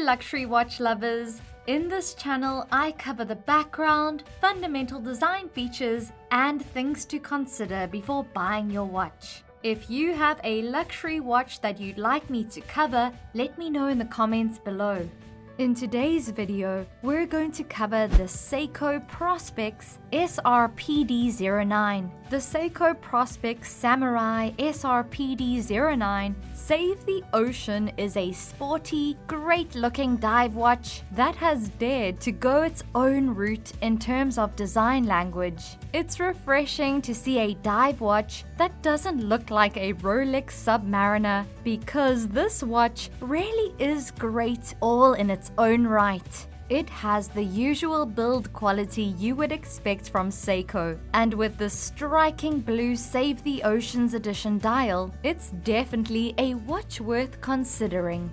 luxury watch lovers! In this channel, I cover the background, fundamental design features, and things to consider before buying your watch. If you have a luxury watch that you'd like me to cover, let me know in the comments below. In today's video, we're going to cover the Seiko Prospex SRPD09. The Seiko Prospex Samurai SRPD09 Save the Ocean is a sporty, great-looking dive watch that has dared to go its own route in terms of design language. It's refreshing to see a dive watch that doesn't look like a Rolex Submariner, because this watch really is great all in its own right. It has the usual build quality you would expect from Seiko, and with the striking blue Save the Oceans edition dial, it's definitely a watch worth considering.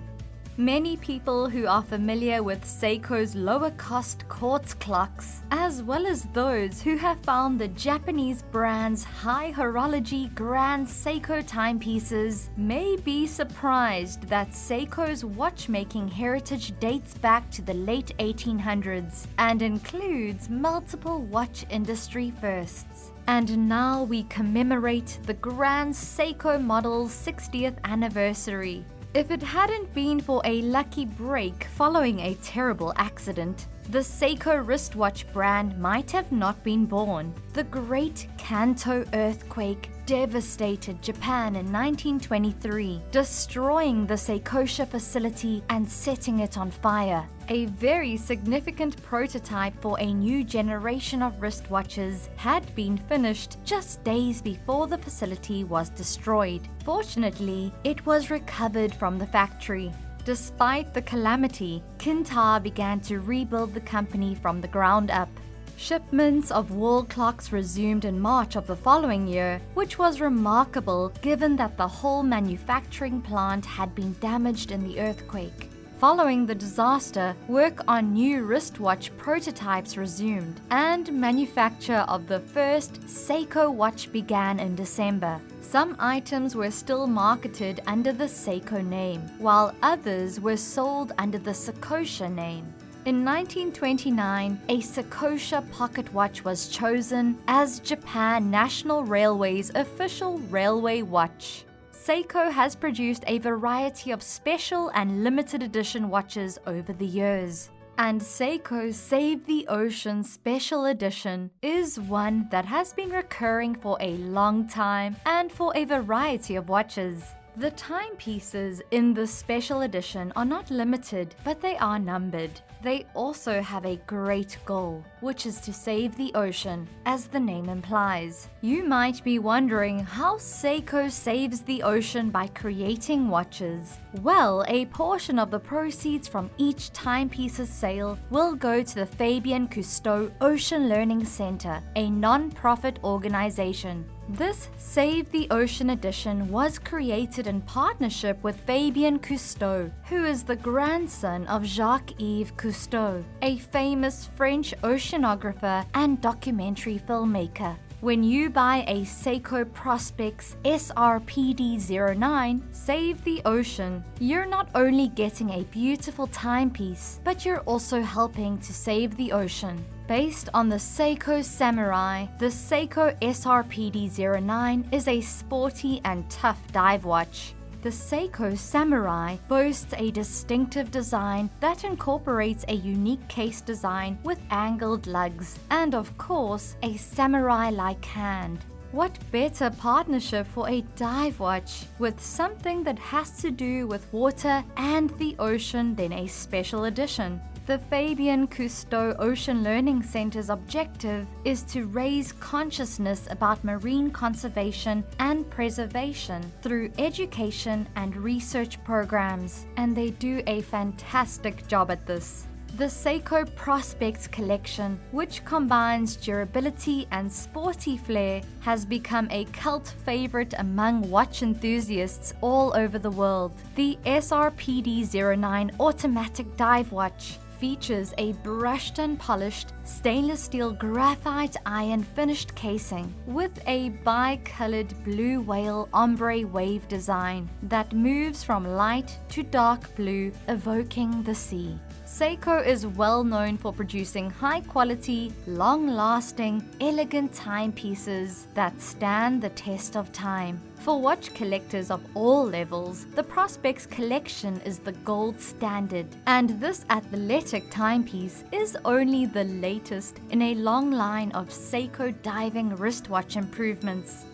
Many people who are familiar with Seiko's lower-cost quartz clocks, as well as those who have found the Japanese brand's high horology Grand Seiko timepieces, may be surprised that Seiko's watchmaking heritage dates back to the late 1800s and includes multiple watch industry firsts. And now we commemorate the Grand Seiko model's 60th anniversary. If it hadn't been for a lucky break following a terrible accident, the Seiko wristwatch brand might have not been born. The Great Kanto earthquake devastated Japan in 1923, destroying the Seikosha facility and setting it on fire. A very significant prototype for a new generation of wristwatches had been finished just days before the facility was destroyed. Fortunately, it was recovered from the factory. Despite the calamity, Kintar began to rebuild the company from the ground up. Shipments of wall clocks resumed in March of the following year, which was remarkable given that the whole manufacturing plant had been damaged in the earthquake. Following the disaster, work on new wristwatch prototypes resumed, and manufacture of the first Seiko watch began in December. Some items were still marketed under the Seiko name, while others were sold under the Seikosha name. In 1929, a Seikosha pocket watch was chosen as Japan National Railway's official railway watch. Seiko has produced a variety of special and limited edition watches over the years, and Seiko's Save the Ocean Special Edition is one that has been recurring for a long time and for a variety of watches. The timepieces in the special edition are not limited, but they are numbered. They also have a great goal, which is to save the ocean, as the name implies. You might be wondering how Seiko saves the ocean by creating watches. Well, a portion of the proceeds from each timepiece's sale will go to the Fabien Cousteau Ocean Learning Center, a non-profit organization. This Save the Ocean edition was created in partnership with Fabien Cousteau, who is the grandson of Jacques-Yves Cousteau, a famous French oceanographer and documentary filmmaker. When you buy a Seiko Prospex SRPD09 Save the Ocean, you're not only getting a beautiful timepiece, but you're also helping to save the ocean. Based on the Seiko Samurai, the Seiko SRPD09 is a sporty and tough dive watch. The Seiko Samurai boasts a distinctive design that incorporates a unique case design with angled lugs and, of course, a samurai-like hand. What better partnership for a dive watch with something that has to do with water and the ocean than a special edition? The Fabien Cousteau Ocean Learning Center's objective is to raise consciousness about marine conservation and preservation through education and research programs, and they do a fantastic job at this. The Seiko Prospex collection, which combines durability and sporty flair, has become a cult favorite among watch enthusiasts all over the world. The SRPD09 automatic dive watch features a brushed and polished stainless steel graphite iron finished casing with a bi-colored blue whale ombre wave design that moves from light to dark blue, evoking the sea. Seiko is well known for producing high-quality, long-lasting, elegant timepieces that stand the test of time. For watch collectors of all levels, the Prospex collection is the gold standard, and this athletic timepiece is only the latest in a long line of Seiko diving wristwatch improvements.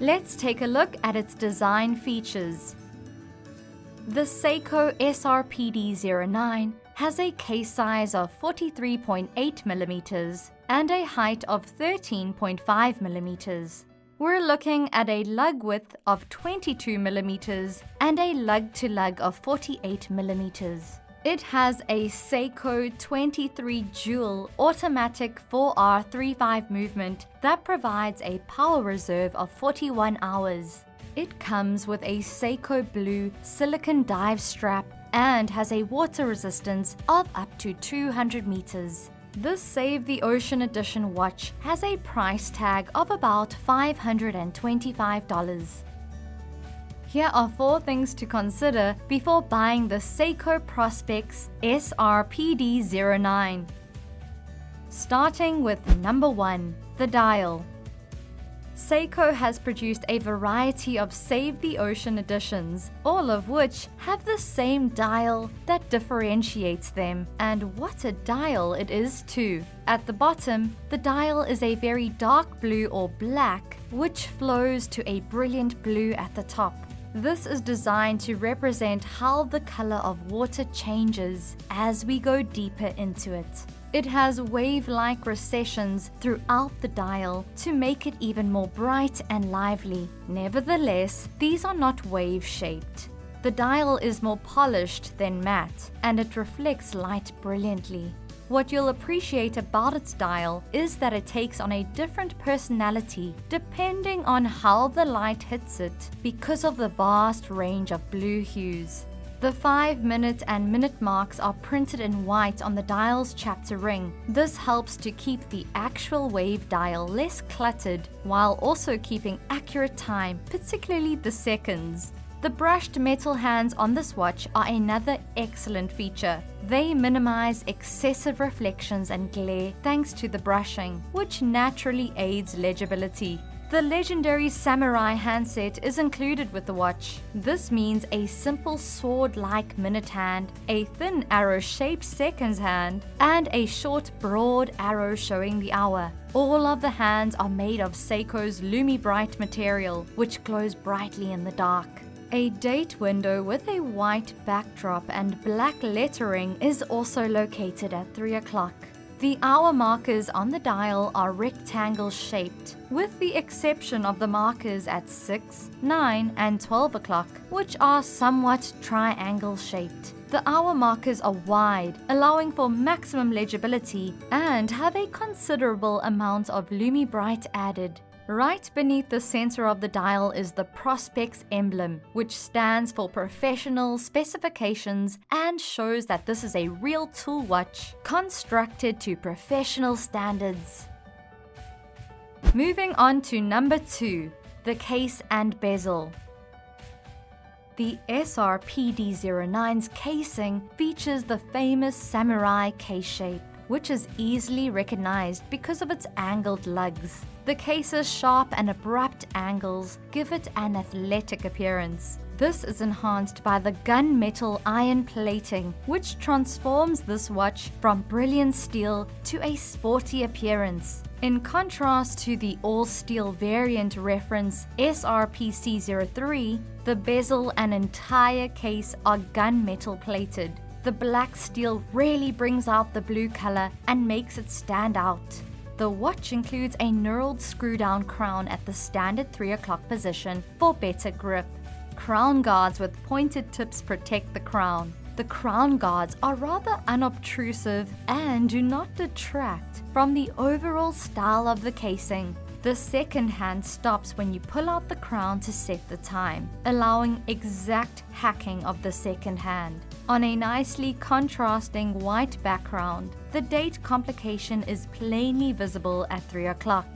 Let's take a look at its design features. The Seiko SRPD09 has a case size of 43.8mm and a height of 13.5mm. We're looking at a lug width of 22mm and a lug-to-lug of 48mm. It has a Seiko 23 Joule automatic 4R35 movement that provides a power reserve of 41 hours. It comes with a Seiko Blue silicone dive strap and has a water resistance of up to 200 meters. This Save the Ocean Edition watch has a price tag of about $525. Here are 4 things to consider before buying the Seiko Prospex SRPD09. Starting with number 1, the dial. Seiko has produced a variety of Save the Ocean editions, all of which have the same dial that differentiates them, and what a dial it is too. At the bottom, the dial is a very dark blue or black, which flows to a brilliant blue at the top. This is designed to represent how the color of water changes as we go deeper into it. It has wave-like recessions throughout the dial to make it even more bright and lively. Nevertheless, these are not wave-shaped. The dial is more polished than matte, and it reflects light brilliantly. What you'll appreciate about its dial is that it takes on a different personality depending on how the light hits it because of the vast range of blue hues. The 5-minute and minute marks are printed in white on the dial's chapter ring. This helps to keep the actual wave dial less cluttered while also keeping accurate time, particularly the seconds. The brushed metal hands on this watch are another excellent feature. They minimize excessive reflections and glare thanks to the brushing, which naturally aids legibility. The legendary samurai handset is included with the watch. This means a simple sword-like minute hand, a thin arrow-shaped seconds hand, and a short, broad arrow showing the hour. All of the hands are made of Seiko's Lumi-Bright material, which glows brightly in the dark. A date window with a white backdrop and black lettering is also located at 3 o'clock. The hour markers on the dial are rectangle-shaped, with the exception of the markers at 6, 9, and 12 o'clock, which are somewhat triangle-shaped. The hour markers are wide, allowing for maximum legibility, and have a considerable amount of Lumi-Bright added. Right beneath the center of the dial is the Prospex emblem, which stands for professional specifications and shows that this is a real tool watch constructed to professional standards. Moving on to number 2, the case and bezel. The SRPD09's casing features the famous samurai case shape, which is easily recognized because of its angled lugs. The case's sharp and abrupt angles give it an athletic appearance. This is enhanced by the gunmetal iron plating, which transforms this watch from brilliant steel to a sporty appearance. In contrast to the all-steel variant reference SRPC03, the bezel and entire case are gunmetal plated. The black steel really brings out the blue color and makes it stand out. The watch includes a knurled screw-down crown at the standard 3 o'clock position for better grip. Crown guards with pointed tips protect the crown. The crown guards are rather unobtrusive and do not detract from the overall style of the casing. The second hand stops when you pull out the crown to set the time, allowing exact hacking of the second hand. On a nicely contrasting white background, the date complication is plainly visible at 3 o'clock.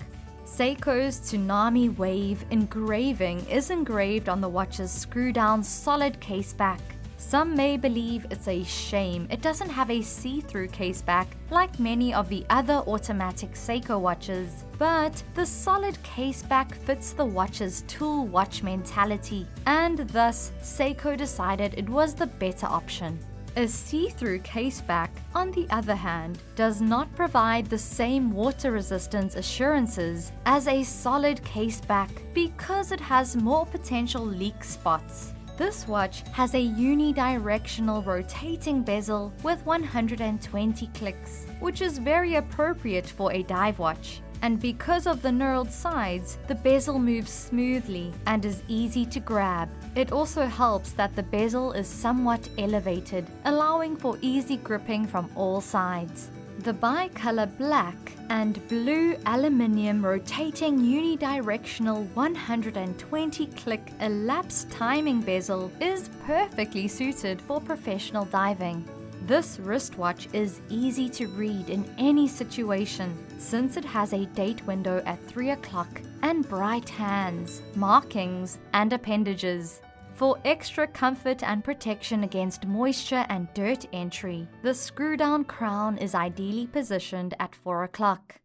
Seiko's Tsunami Wave engraving is engraved on the watch's screw-down solid case back. Some may believe it's a shame it doesn't have a see-through case back like many of the other automatic Seiko watches, but the solid case back fits the watch's tool watch mentality, and thus Seiko decided it was the better option. A see-through case back, on the other hand, does not provide the same water resistance assurances as a solid case back because it has more potential leak spots. This watch has a unidirectional rotating bezel with 120 clicks, which is very appropriate for a dive watch. And because of the knurled sides, the bezel moves smoothly and is easy to grab. It also helps that the bezel is somewhat elevated, allowing for easy gripping from all sides. The bicolor black and blue aluminium rotating unidirectional 120 click elapsed timing bezel is perfectly suited for professional diving. This wristwatch is easy to read in any situation since it has a date window at 3 o'clock and bright hands, markings, and appendages. For extra comfort and protection against moisture and dirt entry, the screw-down crown is ideally positioned at 4 o'clock.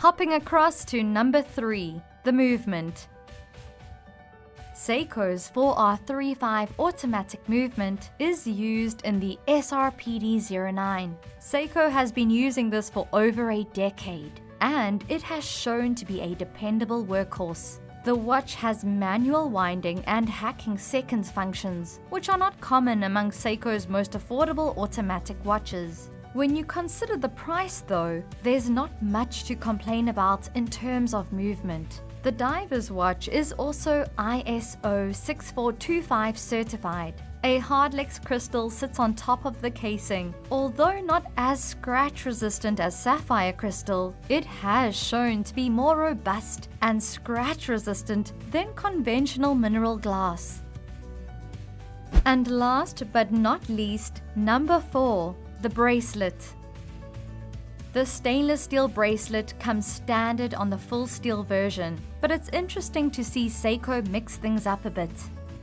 Hopping across to number 3, the movement. Seiko's 4R35 automatic movement is used in the SRPD09. Seiko has been using this for over a decade, and it has shown to be a dependable workhorse. The watch has manual winding and hacking seconds functions, which are not common among Seiko's most affordable automatic watches. When you consider the price though, there's not much to complain about in terms of movement. The diver's watch is also ISO 6425 certified. A hardlex crystal sits on top of the casing. Although not as scratch resistant as sapphire crystal, it has shown to be more robust and scratch resistant than conventional mineral glass. And last but not least, number 4, the bracelet. The stainless steel bracelet comes standard on the full steel version, but it's interesting to see Seiko mix things up a bit.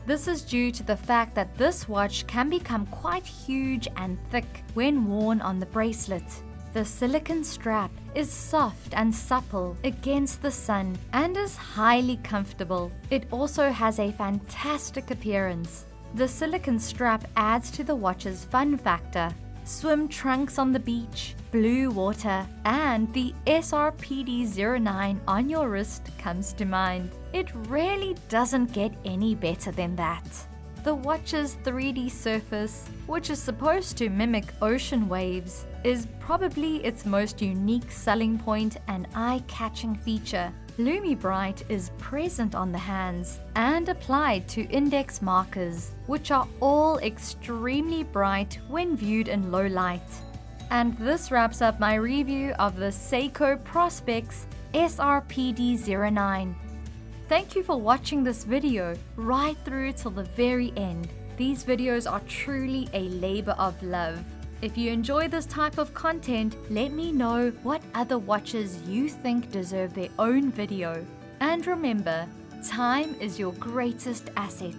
This is due to the fact that this watch can become quite huge and thick when worn on the bracelet. The silicone strap is soft and supple against the sun and is highly comfortable. It also has a fantastic appearance. The silicone strap adds to the watch's fun factor. Swim trunks on the beach, blue water, and the SRPD09 on your wrist comes to mind. It really doesn't get any better than that. The watch's 3D surface, which is supposed to mimic ocean waves, is probably its most unique selling point and eye-catching feature. LumiBright is present on the hands and applied to index markers, which are all extremely bright when viewed in low light. And this wraps up my review of the Seiko Prospex SRPD09. Thank you for watching this video right through till the very end. These videos are truly a labor of love. If you enjoy this type of content, let me know what other watches you think deserve their own video. And remember, time is your greatest asset.